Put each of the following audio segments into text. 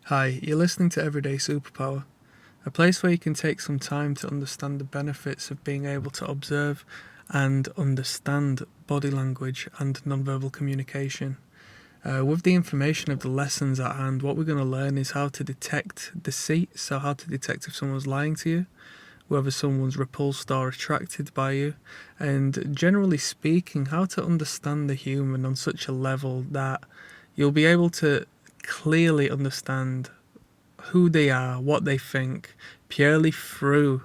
Hi, you're listening to Everyday Superpower, a place where you can take some time to understand the benefits of being able to observe and understand body language and nonverbal communication. With the information of the lessons at hand, what we're going to learn is how to detect deceit, so how to detect if someone's lying to you, whether someone's repulsed or attracted by you, and generally speaking, how to understand the human on such a level that you'll be able to clearly understand who they are, what they think, purely through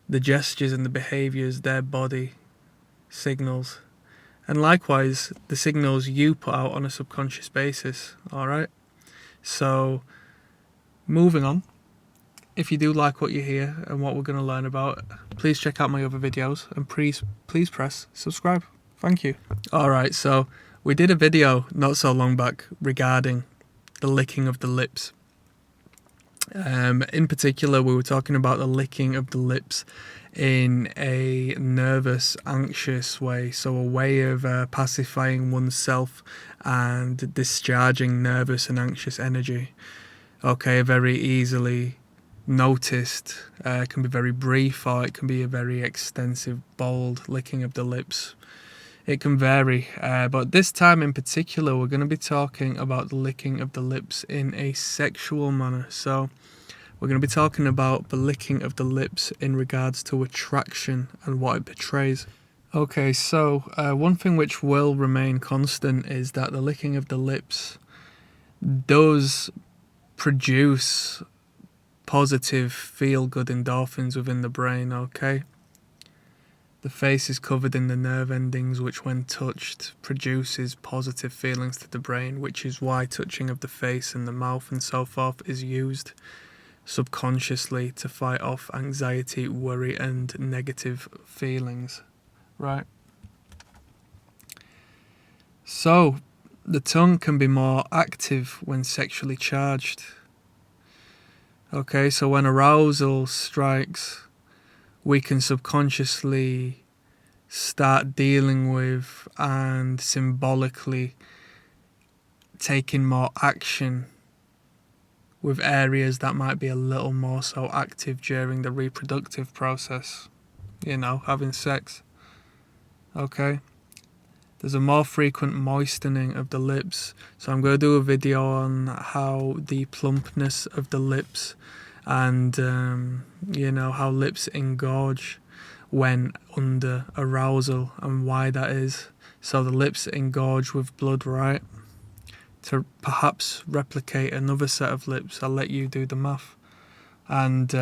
the gestures and the behaviours their body signals. And likewise, the signals you put out on a subconscious basis, alright? So, moving on. If you do like what you hear and what we're going to learn about, please check out my other videos and please press subscribe. Thank you. Alright, so we did a video not so long back regarding the licking of the lips. In particular, we were talking about the licking of the lips in a nervous, anxious way. So a way of pacifying oneself and discharging nervous and anxious energy. Okay, very easily noticed. It can be very brief, or it can be a very extensive, bold licking of the lips. It can vary, but this time in particular, we're going to be talking about the licking of the lips in a sexual manner. So we're going to be talking about the licking of the lips in regards to attraction and what it portrays. Okay, so one thing which will remain constant is that the licking of the lips does produce positive feel-good endorphins within the brain, okay? The face is covered in the nerve endings, which when touched produces positive feelings to the brain, which is why touching of the face and the mouth and so forth is used subconsciously to fight off anxiety, worry and negative feelings, right? So, the tongue can be more active when sexually charged. Okay, so when arousal strikes, we can subconsciously start dealing with and symbolically taking more action with areas that might be a little more so active during the reproductive process, having sex. Okay, there's a more frequent moistening of the lips, so I'm going to do a video on how the plumpness of the lips and how lips engorge when under arousal and why that is. So the lips engorge with blood, right? To perhaps replicate another set of lips, I'll let you do the math. And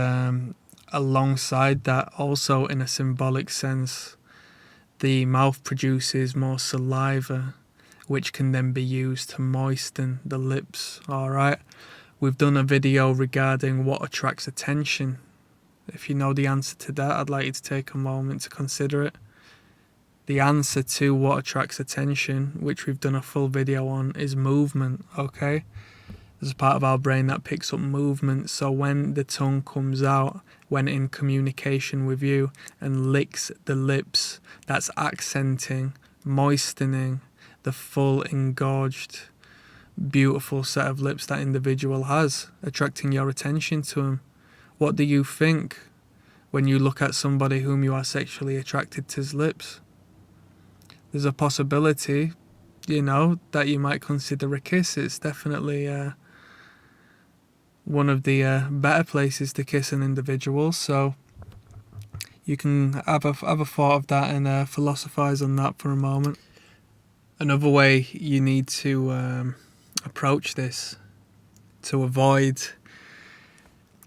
alongside that, also in a symbolic sense, the mouth produces more saliva, which can then be used to moisten the lips, alright? We've done a video regarding what attracts attention. If you know the answer to that, I'd like you to take a moment to consider it. The answer to what attracts attention, which we've done a full video on, is movement, okay? There's a part of our brain that picks up movement, so when the tongue comes out, when in communication with you and licks the lips, that's accenting, moistening the full engorged, beautiful set of lips that individual has, attracting your attention to him. What do you think when you look at somebody whom you are sexually attracted to's lips? There's a possibility, that you might consider a kiss. It's definitely one of the better places to kiss an individual, so you can have a thought of that and philosophize on that for a moment. Another way you need to approach this to avoid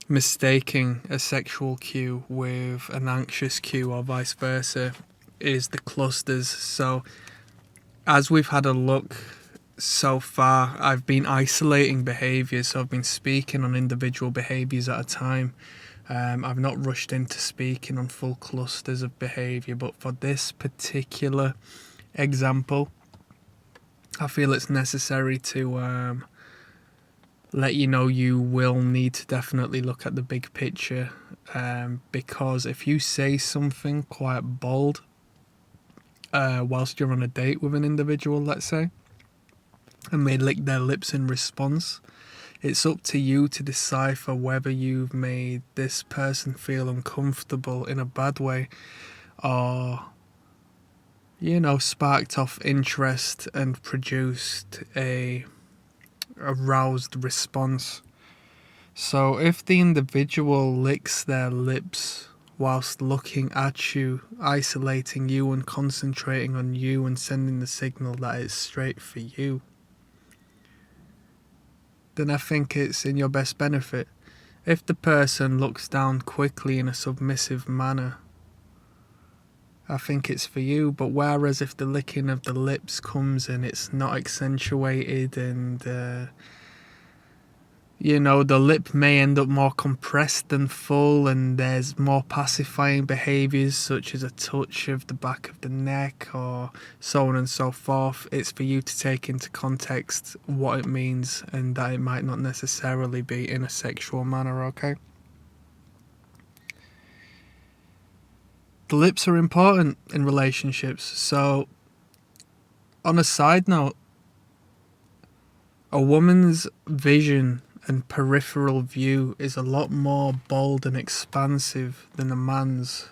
mistaking a sexual cue with an anxious cue or vice versa is the clusters. So as we've had a look so far, I've been isolating behaviours, so I've been speaking on individual behaviours at a time. I've not rushed into speaking on full clusters of behaviour, but for this particular example, I feel it's necessary to let you know you will need to definitely look at the big picture, because if you say something quite bold whilst you're on a date with an individual, let's say, and they lick their lips in response, It's up to you to decipher whether you've made this person feel uncomfortable in a bad way, or, sparked off interest and produced a aroused response. So if the individual licks their lips whilst looking at you, isolating you and concentrating on you and sending the signal that it's straight for you, then I think it's in your best benefit. If the person looks down quickly in a submissive manner, I think it's for you. But whereas if the licking of the lips comes and it's not accentuated and the lip may end up more compressed than full, and there's more pacifying behaviours such as a touch of the back of the neck or so on and so forth. It's for you to take into context what it means and that it might not necessarily be in a sexual manner, okay? The lips are important in relationships. So, on a side note, a woman's vision and peripheral view is a lot more bold and expansive than a man's.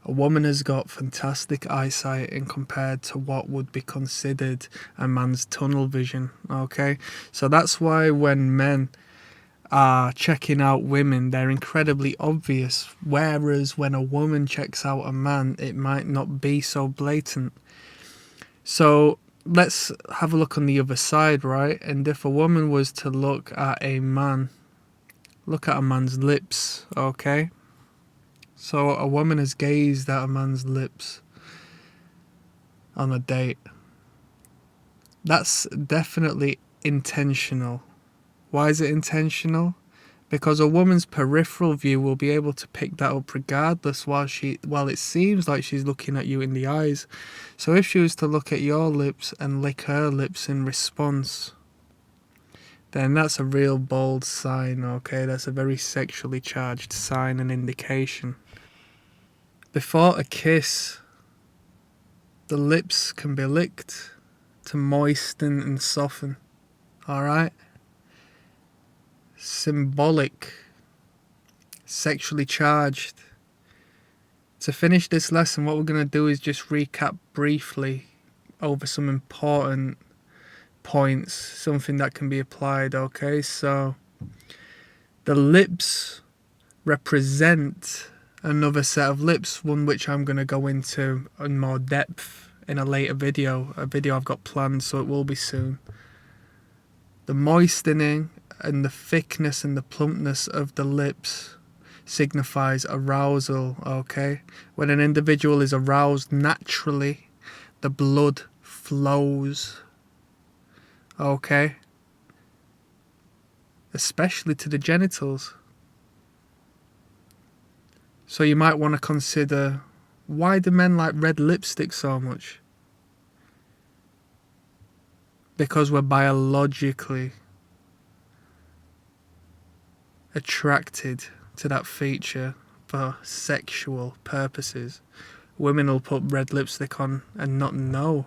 A woman has got fantastic eyesight in compared to what would be considered a man's tunnel vision, okay? So that's why when men are checking out women, they're incredibly obvious, whereas when a woman checks out a man, it might not be so blatant. So let's have a look on the other side, right? And if a woman was to look at a man's lips, okay? So a woman has gazed at a man's lips on a date. That's definitely intentional. Why is it intentional? Because a woman's peripheral view will be able to pick that up regardless while it seems like she's looking at you in the eyes. So if she was to look at your lips and lick her lips in response, then that's a real bold sign, okay? That's a very sexually charged sign and indication. Before a kiss, the lips can be licked to moisten and soften, alright? Symbolic, sexually charged. To finish this lesson, what we're going to do is just recap briefly over some important points, something that can be applied, okay? So, the lips represent another set of lips, one which I'm going to go into in more depth in a later video, a video I've got planned, so it will be soon. The moistening and the thickness and the plumpness of the lips signifies arousal, okay? When an individual is aroused naturally, the blood flows, okay? Especially to the genitals. So you might want to consider, why do men like red lipstick so much? Because we're biologically attracted to that feature for sexual purposes. Women will put red lipstick on and not know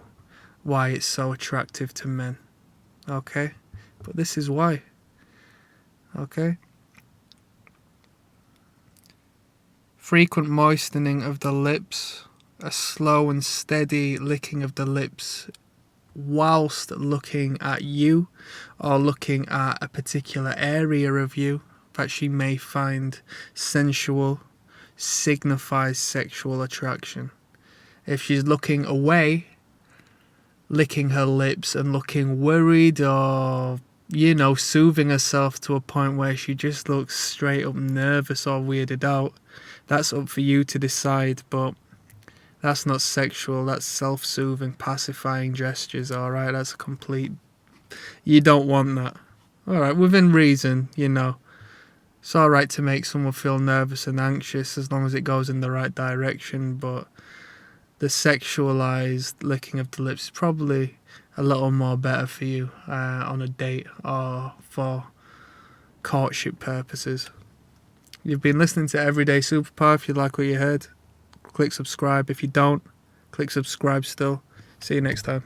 why it's so attractive to men, okay? But this is why, okay? Frequent moistening of the lips, a slow and steady licking of the lips whilst looking at you or looking at a particular area of you that she may find sensual, signifies sexual attraction. If she's looking away, licking her lips and looking worried or, soothing herself to a point where she just looks straight up nervous or weirded out, that's up for you to decide, but that's not sexual, that's self-soothing, pacifying gestures, alright? That's a complete... You don't want that. Alright, within reason, It's alright to make someone feel nervous and anxious as long as it goes in the right direction, but the sexualized licking of the lips is probably a little more better for you on a date or for courtship purposes. You've been listening to Everyday Superpower. If you like what you heard, click subscribe. If you don't, click subscribe still. See you next time.